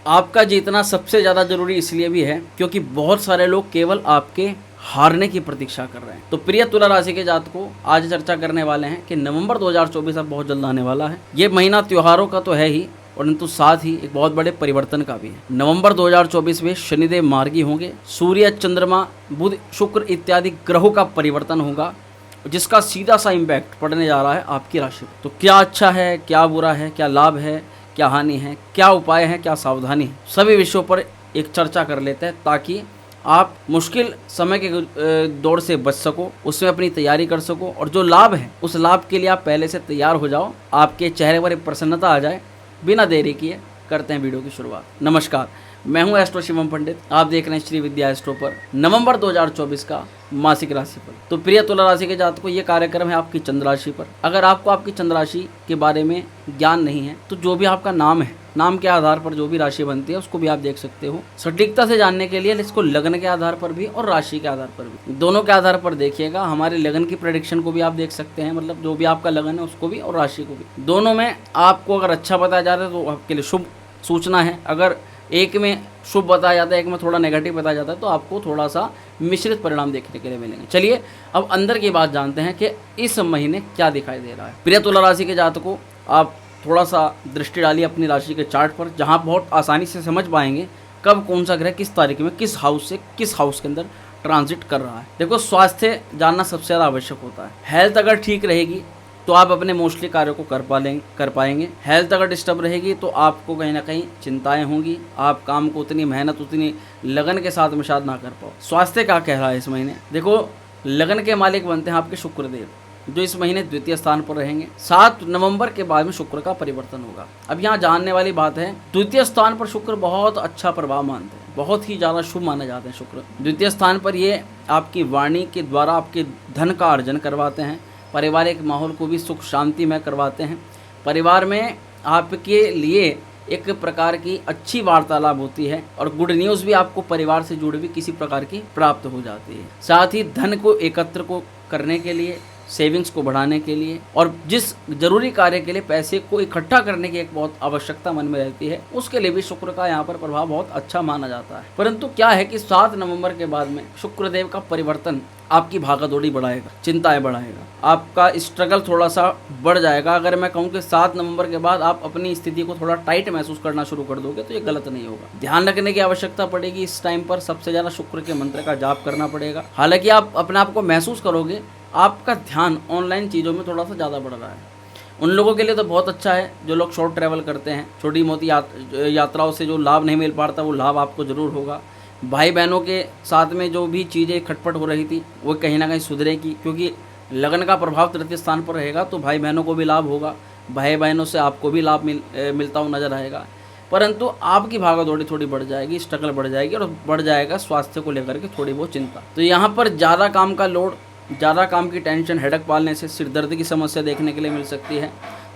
आपका जीतना सबसे ज़्यादा जरूरी इसलिए भी है क्योंकि बहुत सारे लोग केवल आपके हारने की प्रतीक्षा कर रहे हैं। तो प्रिय तुला राशि के जातकों, आज चर्चा करने वाले हैं कि नवंबर 2024 अब बहुत जल्द आने वाला है। ये महीना त्योहारों का तो है ही, परंतु साथ ही एक बहुत बड़े परिवर्तन का भी है। नवंबर 2024 में शनिदेव मार्गी होंगे, सूर्य, चंद्रमा, बुध, शुक्र इत्यादि ग्रहों का परिवर्तन होगा, जिसका सीधा सा इम्पैक्ट पड़ने जा रहा है आपकी राशि पर। तो क्या अच्छा है, क्या बुरा है, क्या लाभ है, क्या हानि है, क्या उपाय है, क्या सावधानी है, सभी विषयों पर एक चर्चा कर लेते हैं ताकि आप मुश्किल समय के दौर से बच सको, उसमें अपनी तैयारी कर सको और जो लाभ है उस लाभ के लिए आप पहले से तैयार हो जाओ, आपके चेहरे पर एक प्रसन्नता आ जाए। बिना देरी किए करते हैं वीडियो की शुरुआत। नमस्कार, मैं हूं एस्ट्रो शिवम पंडित, आप देख रहे हैं श्री विद्या एस्ट्रो पर नवंबर 2024 का मासिक राशि पर। तो प्रिय तुला राशि के जातकों, ये कार्यक्रम है आपकी चंद्र राशि पर। अगर आपको आपकी चंद्र राशि के बारे में ज्ञान नहीं है तो जो भी आपका नाम है, नाम के आधार पर जो भी राशि बनती है उसको भी आप देख सकते हो। सटीकता से जानने के लिए इसको लगन के आधार पर भी और राशि के आधार पर भी, दोनों के आधार पर देखिएगा। हमारे लगन की प्रेडिक्शन को भी आप देख सकते हैं, मतलब जो भी आपका लगन है उसको भी और राशि को भी। दोनों में आपको अगर अच्छा बताया जा रहा है तो आपके लिए शुभ सूचना है। अगर एक में शुभ बताया जाता है, एक में थोड़ा नेगेटिव बताया जाता है, तो आपको थोड़ा सा मिश्रित परिणाम देखने के लिए मिलेंगे। चलिए अब अंदर की बात जानते हैं कि इस महीने क्या दिखाई दे रहा है। प्रिय तुला राशि के जातकों, आप थोड़ा सा दृष्टि डालिए अपनी राशि के चार्ट पर, जहां बहुत आसानी से समझ पाएंगे कब कौन सा ग्रह किस तारीख में किस हाउस से किस हाउस के अंदर ट्रांजिट कर रहा है। देखो, स्वास्थ्य जानना सबसे ज़्यादा आवश्यक होता है। हेल्थ अगर ठीक रहेगी तो आप अपने मोस्टली कार्यों को कर पाएंगे। हेल्थ अगर डिस्टर्ब रहेगी तो आपको कहीं ना कहीं चिंताएं होंगी, आप काम को उतनी मेहनत, उतनी लगन के साथ में शायद ना कर पाओ। स्वास्थ्य क्या कह रहा है इस महीने? देखो, लगन के मालिक बनते हैं आपके शुक्रदेव, जो इस महीने द्वितीय स्थान पर रहेंगे। 7 नवंबर के बाद में शुक्र का परिवर्तन होगा। अब यहाँ जानने वाली बात है, द्वितीय स्थान पर शुक्र बहुत अच्छा प्रभाव मानते हैं, बहुत ही ज़्यादा शुभ माने जाते हैं शुक्र। द्वितीय स्थान पर ये आपकी वाणी के द्वारा आपके धन का अर्जन करवाते हैं, पारिवारिक माहौल को भी सुख शांति में करवाते हैं। परिवार में आपके लिए एक प्रकार की अच्छी वार्तालाप होती है और गुड न्यूज़ भी आपको परिवार से जुड़ी हुई किसी प्रकार की प्राप्त हो जाती है। साथ ही धन को एकत्र को करने के लिए, सेविंग्स को बढ़ाने के लिए और जिस जरूरी कार्य के लिए पैसे को इकट्ठा करने की एक बहुत आवश्यकता मन में रहती है, उसके लिए भी शुक्र का यहाँ पर प्रभाव बहुत अच्छा माना जाता है। परंतु क्या है कि 7 नवंबर के बाद में शुक्रदेव का परिवर्तन आपकी भागादौड़ी बढ़ाएगा, चिंताएं बढ़ाएगा, आपका स्ट्रगल थोड़ा सा बढ़ जाएगा। अगर मैं कहूँ कि 7 नवंबर के बाद आप अपनी स्थिति को थोड़ा टाइट महसूस करना शुरू कर दोगे तो ये गलत नहीं होगा। ध्यान रखने की आवश्यकता पड़ेगी। इस टाइम पर सबसे ज़्यादा शुक्र के मंत्र का जाप करना पड़ेगा। हालांकि आप अपने आप को महसूस करोगे आपका ध्यान ऑनलाइन चीज़ों में थोड़ा सा ज़्यादा बढ़ रहा है। उन लोगों के लिए तो बहुत अच्छा है जो लोग शॉर्ट ट्रैवल करते हैं, छोटी मोटी यात्राओं से जो लाभ नहीं मिल पाता वो लाभ आपको ज़रूर होगा। भाई बहनों के साथ में जो भी चीज़ें खटपट हो रही थी वो कहीं ना कहीं सुधरेगी, क्योंकि लगन का प्रभाव तृतीय स्थान पर रहेगा तो भाई बहनों को भी लाभ होगा, भाई बहनों से आपको भी लाभ मिलता हुआ नजर आएगा। परंतु आपकी भागादौड़ी थोड़ी बढ़ जाएगी, स्ट्रगल बढ़ जाएगी और बढ़ जाएगा स्वास्थ्य को लेकर के थोड़ी बहुत चिंता। तो यहाँ पर ज़्यादा काम का लोड, ज़्यादा काम की टेंशन, हेडक पालने से सिरदर्द की समस्या देखने के लिए मिल सकती है।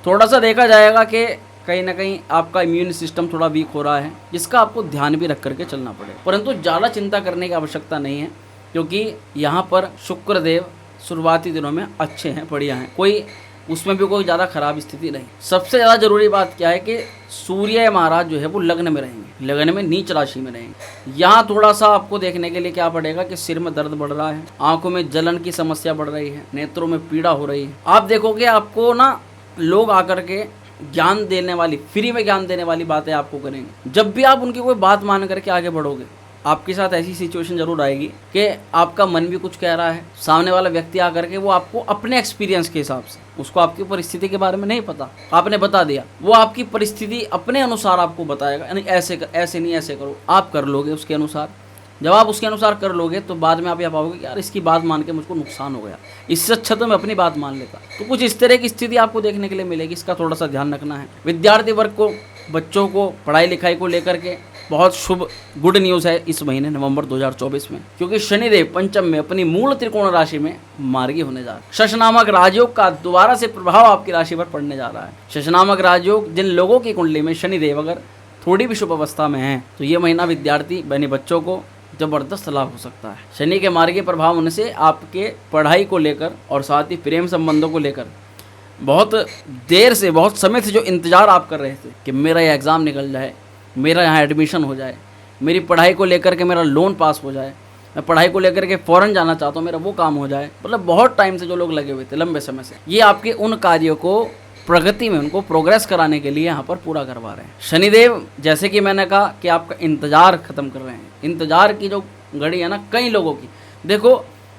थोड़ा सा देखा जाएगा कि कहीं ना कहीं आपका इम्यून सिस्टम थोड़ा वीक हो रहा है, जिसका आपको ध्यान भी रख करके चलना पड़ेगा। परंतु ज़्यादा चिंता करने की आवश्यकता नहीं है, क्योंकि यहाँ पर शुक्रदेव शुरुआती दिनों में अच्छे हैं, बढ़िया हैं, कोई उसमें भी कोई ज़्यादा खराब स्थिति नहीं। सबसे ज़्यादा जरूरी बात क्या है कि सूर्य महाराज जो है वो लग्न में रहेंगे, लगन में नीच राशि में रहेंगे। यहाँ थोड़ा सा आपको देखने के लिए क्या पड़ेगा कि सिर में दर्द बढ़ रहा है, आंखों में जलन की समस्या बढ़ रही है, नेत्रों में पीड़ा हो रही है। आप देखोगे आपको ना लोग आकर के ज्ञान देने वाली, फ्री में ज्ञान देने वाली बातें आपको करेंगे। जब भी आप उनकी कोई बात मान करके आगे बढ़ोगे, आपके साथ ऐसी सिचुएशन जरूर आएगी कि आपका मन भी कुछ कह रहा है, सामने वाला व्यक्ति आकर के वो आपको अपने एक्सपीरियंस के हिसाब से, उसको आपकी परिस्थिति के बारे में नहीं पता, आपने बता दिया, वो आपकी परिस्थिति अपने अनुसार आपको बताएगा, यानी ऐसे नहीं ऐसे करो, आप कर लोगे उसके अनुसार। जब आप उसके अनुसार कर लोगे तो बाद में आप यह पाओगे कि यार इसकी बात मान के मुझको नुकसान हो गया, इससे अच्छा तो मैं अपनी बात मान लेता। तो कुछ इस तरह की स्थिति आपको देखने के लिए मिलेगी, इसका थोड़ा सा ध्यान रखना है। विद्यार्थी वर्ग को, बच्चों को पढ़ाई लिखाई को लेकर के बहुत शुभ गुड न्यूज़ है इस महीने नवंबर 2024 में, क्योंकि शनिदेव पंचम में अपनी मूल त्रिकोण राशि में मार्गी होने जा रहा है। शश नामक राजयोग का दोबारा से प्रभाव आपकी राशि पर पड़ने जा रहा है। शश नामक राजयोग, जिन लोगों की कुंडली में शनिदेव अगर थोड़ी भी शुभ अवस्था में है तो ये महीना विद्यार्थी बने बच्चों को जबरदस्त लाभ हो सकता है। शनि के मार्गी प्रभाव होने से आपके पढ़ाई को लेकर और साथ ही प्रेम संबंधों को लेकर बहुत देर से, बहुत समय से जो इंतजार आप कर रहे थे कि मेरा ये एग्ज़ाम निकल जाए, मेरा यहाँ एडमिशन हो जाए, मेरी पढ़ाई को लेकर के मेरा लोन पास हो जाए, मैं पढ़ाई को लेकर के फ़ौरन जाना चाहता हूँ, मेरा वो काम हो जाए। मतलब बहुत टाइम से जो लोग लगे हुए थे लंबे समय से, ये आपके उन कार्यों को प्रगति में, उनको प्रोग्रेस कराने के लिए यहाँ पर पूरा करवा रहे हैं। शनिदेव जैसे कि मैंने कहा कि आपका इंतज़ार ख़त्म कर रहे हैं। इंतज़ार की जो घड़ी है ना कई लोगों की, देखो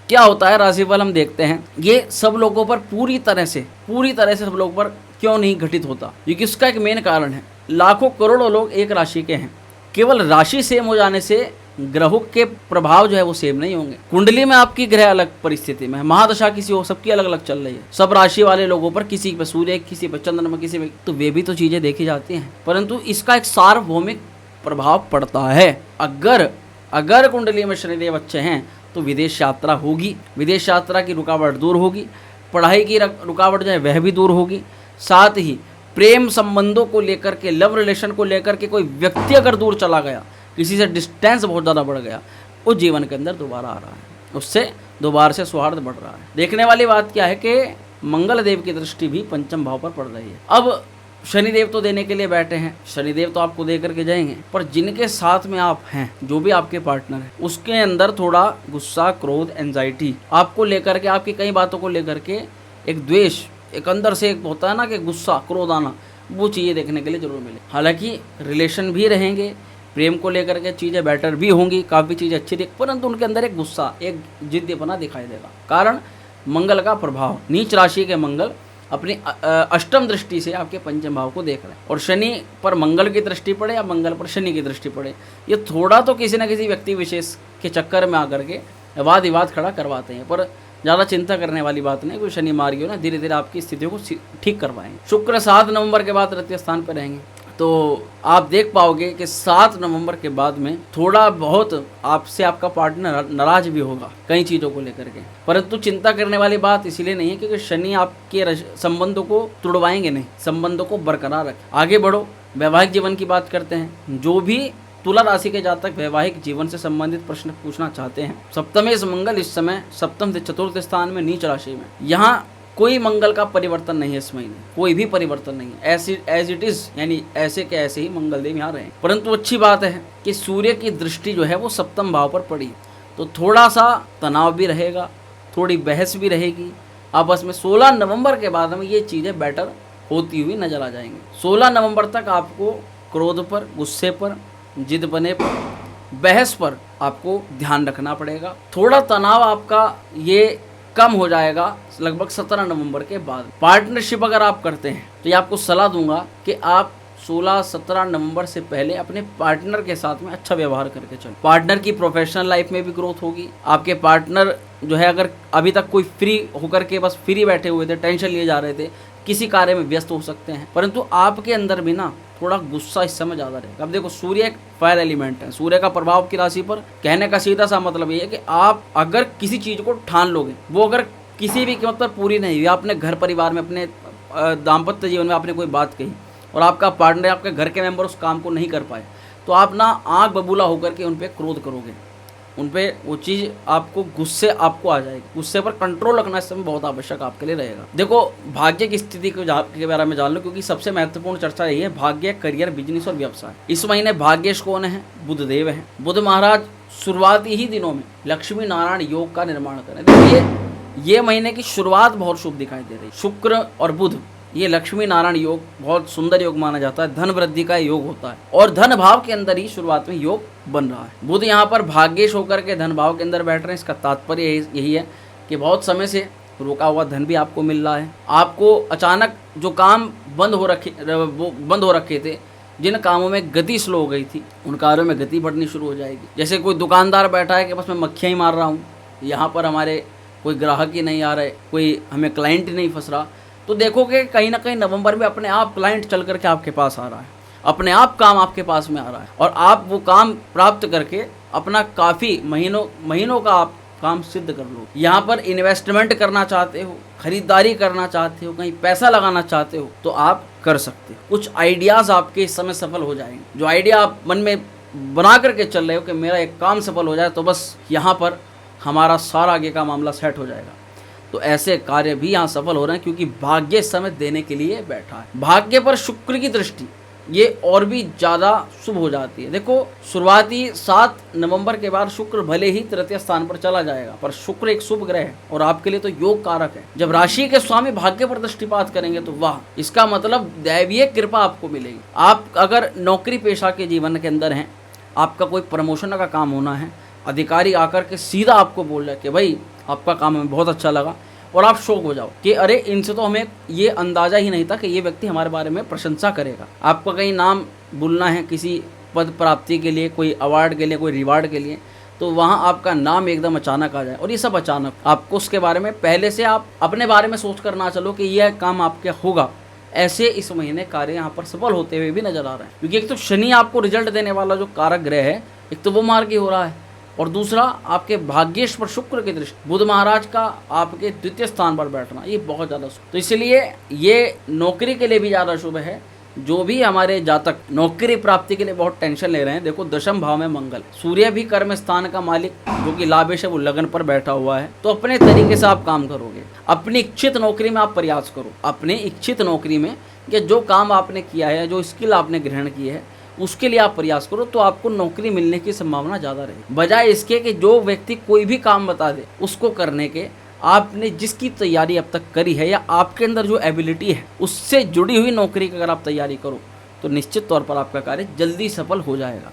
क्या होता है राशिफल हम देखते हैं, ये सब लोगों पर पूरी तरह से सब लोगों पर क्यों नहीं घटित होता, क्योंकि इसका एक मेन कारण है, लाखों करोड़ों लोग एक राशि के हैं। केवल राशि सेम हो जाने से ग्रहों के प्रभाव जो है वो सेम नहीं होंगे। कुंडली में आपकी ग्रह अलग परिस्थिति में है, महादशा किसी हो, सबकी अलग अलग चल रही है। सब राशि वाले लोगों पर, किसी पे सूर्य, किसी पे चंद्रमा, किसी पे, तो वे भी तो चीजें देखी जाती हैं, परंतु इसका एक सार्वभौमिक प्रभाव पड़ता है। अगर कुंडली में शनिदेव अच्छे हैं तो विदेश यात्रा होगी, विदेश यात्रा की रुकावट दूर होगी, पढ़ाई की रुकावट जो है वह भी दूर होगी। साथ ही प्रेम संबंधों को लेकर के, लव रिलेशन को लेकर के कोई व्यक्ति अगर दूर चला गया, किसी से डिस्टेंस बहुत ज़्यादा बढ़ गया, उस जीवन के अंदर दोबारा आ रहा है, उससे दोबारा से सौहार्द बढ़ रहा है। देखने वाली बात क्या है कि मंगल देव की दृष्टि भी पंचम भाव पर पड़ रही है। अब शनिदेव तो देने के लिए बैठे हैं, शनिदेव तो आपको दे करके जाएंगे, पर जिनके साथ में आप हैं, जो भी आपके पार्टनर है, उसके अंदर थोड़ा गुस्सा, क्रोध, एंजाइटी आपको लेकर के, आपकी कई बातों को लेकर के एक द्वेष, एक अंदर से एक होता है ना कि गुस्सा, क्रोध आना, वो चीज़ें देखने के लिए जरूर मिले। हालांकि रिलेशन भी रहेंगे, प्रेम को लेकर के चीज़ें बेटर भी होंगी, काफ़ी चीज़ें अच्छी दिख, परंतु उनके अंदर एक गुस्सा, एक जिद्दीपना दिखाई देगा। कारण मंगल का प्रभाव, नीच राशि के मंगल अपनी अष्टम दृष्टि से आपके पंचम भाव को देख रहे हैं, और शनि पर मंगल की दृष्टि पड़े या मंगल पर शनि की दृष्टि पड़े, ये थोड़ा तो किसी न किसी व्यक्ति विशेष के चक्कर में आकर के वाद विवाद खड़ा करवाते हैं। पर ज़्यादा चिंता करने वाली बात नहीं, कोई शनि मार्गी हो ना, धीरे धीरे आपकी स्थितियों को ठीक करवाएंगे। शुक्र 7 नवंबर के बाद तृतीय स्थान पर रहेंगे, तो आप देख पाओगे कि 7 नवंबर के बाद में थोड़ा बहुत आपसे आपका पार्टनर नाराज भी होगा कई चीज़ों को लेकर के, परंतु चिंता करने वाली बात इसीलिए नहीं है क्योंकि शनि आपके संबंधों को तुड़वाएंगे नहीं, संबंधों को बरकरार रखें। आगे बढ़ो, वैवाहिक जीवन की बात करते हैं। जो भी तुला राशि के जातक वैवाहिक जीवन से संबंधित प्रश्न पूछना चाहते हैं, सप्तमेश मंगल इस समय सप्तम से चतुर्थ स्थान में नीच राशि में, यहाँ कोई मंगल का परिवर्तन नहीं है, इस महीने कोई भी परिवर्तन नहीं है, एज इट इज, यानी ऐसे के ऐसे ही मंगल देव यहाँ रहे। परंतु अच्छी बात है कि सूर्य की दृष्टि जो है वो सप्तम भाव पर पड़ी, तो थोड़ा सा तनाव भी रहेगा, थोड़ी बहस भी रहेगी आपस में। 16 नवंबर के बाद में ये चीज़ें बेटर होती हुई नजर आ जाएंगी। 16 नवंबर तक आपको क्रोध पर, गुस्से पर, जिद बने पर, बहस पर आपको ध्यान रखना पड़ेगा। थोड़ा तनाव आपका ये कम हो जाएगा लगभग 17 नवंबर के बाद। पार्टनरशिप अगर आप करते हैं तो ये आपको सलाह दूंगा कि आप 16-17 नवंबर से पहले अपने पार्टनर के साथ में अच्छा व्यवहार करके चलो। पार्टनर की प्रोफेशनल लाइफ में भी ग्रोथ होगी। आपके पार्टनर जो है, अगर अभी तक कोई फ्री होकर के बस फ्री बैठे हुए थे, टेंशन लिए जा रहे थे, किसी कार्य में व्यस्त हो सकते हैं, परंतु आपके अंदर भी ना थोड़ा गुस्सा इस समय ज़्यादा रहेगा। अब देखो, सूर्य एक फायर एलिमेंट है, सूर्य का प्रभाव की राशि पर, कहने का सीधा सा मतलब ये है कि आप अगर किसी चीज़ को ठान लोगे, वो अगर किसी भी कीमत पर पूरी नहीं हुई, आपने घर परिवार में, अपने दाम्पत्य जीवन में आपने कोई बात कही और आपका पार्टनर, आपके घर के मेंबर उस काम को नहीं कर पाए, तो आप ना आँख बबूला होकर के उन पर क्रोध करोगे, उन पर वो चीज़ आपको गुस्से आपको आ जाएगी। गुस्से पर कंट्रोल रखना इस समय बहुत आवश्यक आपके लिए रहेगा। देखो, भाग्य की स्थिति के बारे में जान लो, क्योंकि सबसे महत्वपूर्ण चर्चा यही है, भाग्य, करियर, बिजनेस और व्यवसाय। इस महीने भाग्येश कौन है? बुध देव है। बुध महाराज शुरुआती ही दिनों में लक्ष्मी नारायण योग का निर्माण करें। देखिए, ये महीने की शुरुआत बहुत शुभ दिखाई दे रही है। शुक्र और बुध, ये लक्ष्मी नारायण योग बहुत सुंदर योग माना जाता है, धन वृद्धि का योग होता है, और धन भाव के अंदर ही शुरुआत में योग बन रहा है। बुध यहाँ पर भाग्येश होकर के धन भाव के अंदर बैठ रहे हैं। इसका तात्पर्य यही है कि बहुत समय से रोका हुआ धन भी आपको मिल रहा है। आपको अचानक जो काम बंद हो रखे थे, जिन कामों में गति स्लो हो गई थी, उन कार्यों में गति बढ़नी शुरू हो जाएगी। जैसे कोई दुकानदार बैठा है कि बस मैं मक्खियाँ ही मार रहा हूँ, यहाँ पर हमारे कोई ग्राहक ही नहीं आ रहे, कोई हमें क्लाइंट ही नहीं फंस रहा, तो देखोगे कहीं ना कहीं नवंबर में अपने आप क्लाइंट चल करके आपके पास आ रहा है, अपने आप काम आपके पास में आ रहा है, और आप वो काम प्राप्त करके अपना काफ़ी महीनों का आप काम सिद्ध कर लो। यहाँ पर इन्वेस्टमेंट करना चाहते हो, खरीदारी करना चाहते हो, कहीं पैसा लगाना चाहते हो, तो आप कर सकते हो। कुछ आइडियाज़ आपके इस समय सफल हो जाएंगे। जो आइडिया आप मन में बना करके चल रहे हो कि मेरा एक काम सफल हो जाए, तो बस यहाँ पर हमारा सारा आगे का मामला सेट हो जाएगा। तो ऐसे कार्य भी यहाँ सफल हो रहे हैं, क्योंकि भाग्य इस समय देने के लिए बैठा है। भाग्य पर शुक्र की दृष्टि ये और भी ज़्यादा शुभ हो जाती है। देखो शुरुआती 7 नवंबर के बाद शुक्र भले ही तृतीय स्थान पर चला जाएगा, पर शुक्र एक शुभ ग्रह है और आपके लिए तो योग कारक है। जब राशि के स्वामी भाग्य पर दृष्टिपात करेंगे तो वाह, इसका मतलब दैवीय कृपा आपको मिलेगी। आप अगर नौकरी पेशा के जीवन के अंदर हैं, आपका कोई प्रमोशन का काम होना है, अधिकारी आकर के सीधा आपको बोल रहा है कि भाई आपका काम हमें बहुत अच्छा लगा, और आप शौक हो जाओ कि अरे इनसे तो हमें ये अंदाज़ा ही नहीं था कि ये व्यक्ति हमारे बारे में प्रशंसा करेगा। आपका कहीं नाम बोलना है किसी पद प्राप्ति के लिए, कोई अवार्ड के लिए, कोई रिवार्ड के लिए, तो वहाँ आपका नाम एकदम अचानक आ जाए, और ये सब अचानक आपको उसके बारे में पहले से आप अपने बारे में सोच कर ना चलो कि यह काम आपके होगा। ऐसे इस महीने कार्य यहाँ पर सफल होते हुए भी नजर आ रहे हैं, क्योंकि एक तो शनि आपको रिजल्ट देने वाला जो कारक ग्रह है, एक तो वो मार्गी हो रहा है, और दूसरा आपके भाग्येश पर शुक्र की दृष्टि, बुध महाराज का आपके द्वितीय स्थान पर बैठना, ये बहुत ज़्यादा शुभ। तो इसलिए ये नौकरी के लिए भी ज़्यादा शुभ है। जो भी हमारे जातक नौकरी प्राप्ति के लिए बहुत टेंशन ले रहे हैं, देखो दशम भाव में मंगल, सूर्य भी कर्म स्थान का मालिक जो कि लाभेश है, वो लगन पर बैठा हुआ है। तो अपने तरीके से आप काम करोगे, अपनी इच्छित नौकरी में आप प्रयास करो, अपनी इच्छित नौकरी में कि जो काम आपने किया है, जो स्किल आपने ग्रहण की है, उसके लिए आप प्रयास करो, तो आपको नौकरी मिलने की संभावना ज़्यादा रहेगी। बजाय इसके कि जो व्यक्ति कोई भी काम बता दे उसको करने के, आपने जिसकी तैयारी अब तक करी है या आपके अंदर जो एबिलिटी है उससे जुड़ी हुई नौकरी की अगर आप तैयारी करो तो निश्चित तौर पर आपका कार्य जल्दी सफल हो जाएगा।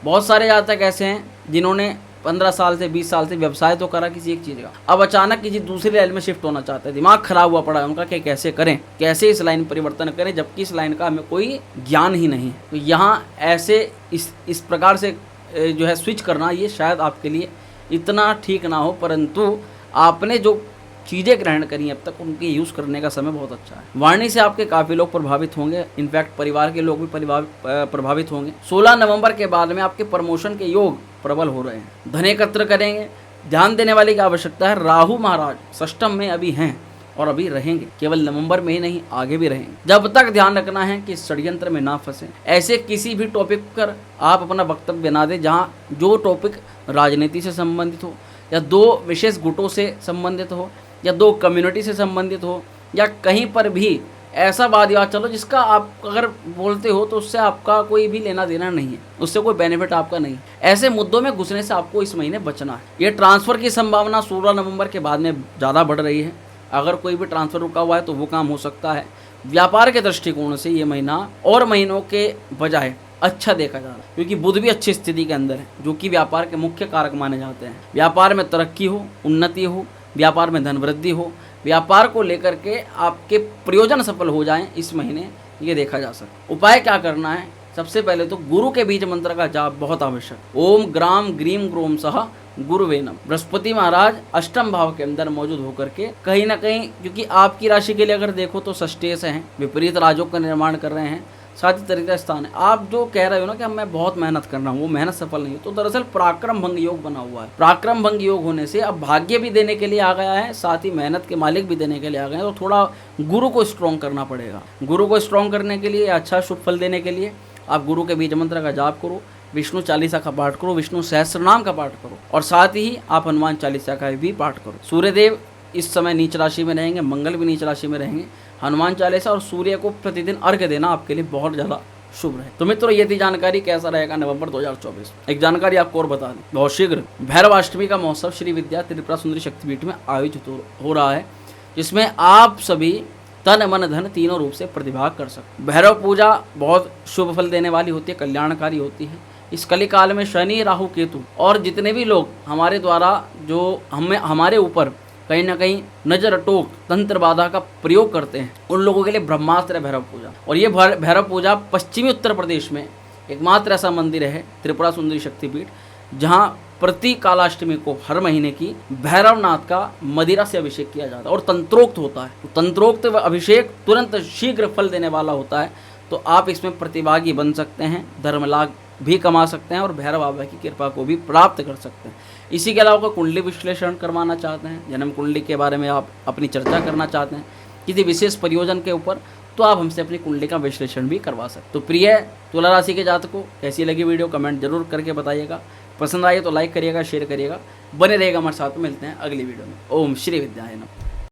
बहुत सारे जातक ऐसे हैं जिन्होंने 15 साल से 20 साल से व्यवसाय तो करा किसी एक चीज़ का, अब अचानक किसी दूसरी लाइन में शिफ्ट होना चाहते हैं, दिमाग खराब हुआ पड़ा है उनका कि कैसे करें, कैसे इस लाइन परिवर्तन करें, जबकि इस लाइन का हमें कोई ज्ञान ही नहीं है। तो यहाँ ऐसे इस प्रकार से जो है स्विच करना, ये शायद आपके लिए इतना ठीक ना हो, परंतु आपने जो चीज़ें ग्रहण करी अब तक उनके यूज़ करने का समय बहुत अच्छा है। वाणी से आपके काफ़ी लोग प्रभावित होंगे, इनफैक्ट परिवार के लोग भी प्रभावित होंगे। 16 नवंबर के बाद में आपके प्रमोशन के योग प्रबल हो रहे हैं, धन एकत्र करेंगे। ध्यान देने वाली की आवश्यकता है, राहु महाराज षष्टम में अभी हैं और अभी रहेंगे, केवल नवंबर में ही नहीं आगे भी रहेंगे। जब तक ध्यान रखना है कि षड्यंत्र में ना फंसे, ऐसे किसी भी टॉपिक पर आप अपना वक्तव्य बना दें जहाँ जो टॉपिक राजनीति से संबंधित हो, या 2 विशेष गुटों से संबंधित हो, या 2 कम्युनिटी से संबंधित हो, या कहीं पर भी ऐसा वाद विवाद चलो जिसका आप अगर बोलते हो तो उससे आपका कोई भी लेना देना नहीं है, उससे कोई बेनिफिट आपका नहीं। ऐसे मुद्दों में घुसने से आपको इस महीने बचना है। ये ट्रांसफ़र की संभावना 16 नवंबर के बाद में ज़्यादा बढ़ रही है। अगर कोई भी ट्रांसफ़र रुका हुआ है तो वो काम हो सकता है। व्यापार के दृष्टिकोण से ये महीना और महीनों के बजाय अच्छा देखा जा रहा है, क्योंकि बुध भी अच्छी स्थिति के अंदर है, जो कि व्यापार के मुख्य कारक माने जाते हैं। व्यापार में तरक्की हो, उन्नति हो, व्यापार में धन वृद्धि हो, व्यापार को लेकर के आपके प्रयोजन सफल हो जाएं, इस महीने ये देखा जा सकता। उपाय क्या करना है? सबसे पहले तो गुरु के बीज मंत्र का जाप बहुत आवश्यक। ओम ग्राम ग्रीम ग्रोम सह गुरुवे नमः। बृहस्पति महाराज अष्टम भाव के अंदर मौजूद होकर के कहीं ना कहीं, क्योंकि आपकी राशि के लिए अगर देखो तो षष्ठे से हैं, विपरीत राजों का निर्माण कर रहे हैं, साथ ही तृतीय स्थान है। आप जो कह रहे हो ना कि मैं बहुत मेहनत कर रहा हूँ, वो मेहनत सफल नहीं हो, तो दरअसल पराक्रम भंग योग बना हुआ है। पराक्रम भंग योग होने से अब भाग्य भी देने के लिए आ गया है, साथ ही मेहनत के मालिक भी देने के लिए आ गए हैं। तो थोड़ा गुरु को स्ट्रॉन्ग करना पड़ेगा। गुरु को स्ट्रॉन्ग करने के लिए, अच्छा शुभ फल देने के लिए आप गुरु के बीज मंत्र का जाप करो, विष्णु चालीसा का पाठ करो, विष्णु सहस्त्रनाम का पाठ करो, और साथ ही आप हनुमान चालीसा का भी पाठ करो। सूर्यदेव इस समय नीच राशि में रहेंगे, मंगल भी नीच राशि में रहेंगे। हनुमान चालीसा और सूर्य को प्रतिदिन अर्घ्य देना आपके लिए बहुत ज़्यादा शुभ रहे। तो मित्रों, ये थी जानकारी कैसा रहेगा नवंबर 2024। एक जानकारी आपको और बता दें, बहुत शीघ्र भैरवाष्टमी का महोत्सव श्री विद्या त्रिपुरा सुंदरी शक्तिपीठ में आयोजित हो रहा है, जिसमें आप सभी तन मन धन तीनों रूप से प्रतिभाग कर सकते। भैरव पूजा बहुत शुभ फल देने वाली होती है, कल्याणकारी होती है। इस कलिकाल में शनि राहु केतु और जितने भी लोग हमारे द्वारा जो हमारे ऊपर कहीं ना कहीं नजर टोक तंत्र बाधा का प्रयोग करते हैं, उन लोगों के लिए ब्रह्मास्त्र है भैरव पूजा। और ये भैरव पूजा पश्चिमी उत्तर प्रदेश में एकमात्र ऐसा मंदिर है, त्रिपुरा सुंदरी शक्तिपीठ, जहाँ प्रति कालाष्टमी को हर महीने की भैरवनाथ का मदिरा से अभिषेक किया जाता है और तंत्रोक्त होता है। तो तंत्रोक्त अभिषेक तुरंत शीघ्र फल देने वाला होता है। तो आप इसमें प्रतिभागी बन सकते हैं, धर्म लाभ भी कमा सकते हैं और भैरव बाबा की कृपा को भी प्राप्त कर सकते हैं। इसी के अलावा कुंडली विश्लेषण करवाना चाहते हैं, जन्म कुंडली के बारे में आप अपनी चर्चा करना चाहते हैं किसी विशेष प्रयोजन के ऊपर, तो आप हमसे अपनी कुंडली का विश्लेषण भी करवा सकते। तो प्रिय तुला राशि के जातकों, कैसी लगी वीडियो कमेंट जरूर करके बताइएगा। पसंद आए तो लाइक करिएगा, शेयर करिएगा, बने रहेगा हमारे साथ। मिलते हैं अगली वीडियो में। ओम श्री विद्याय नमः।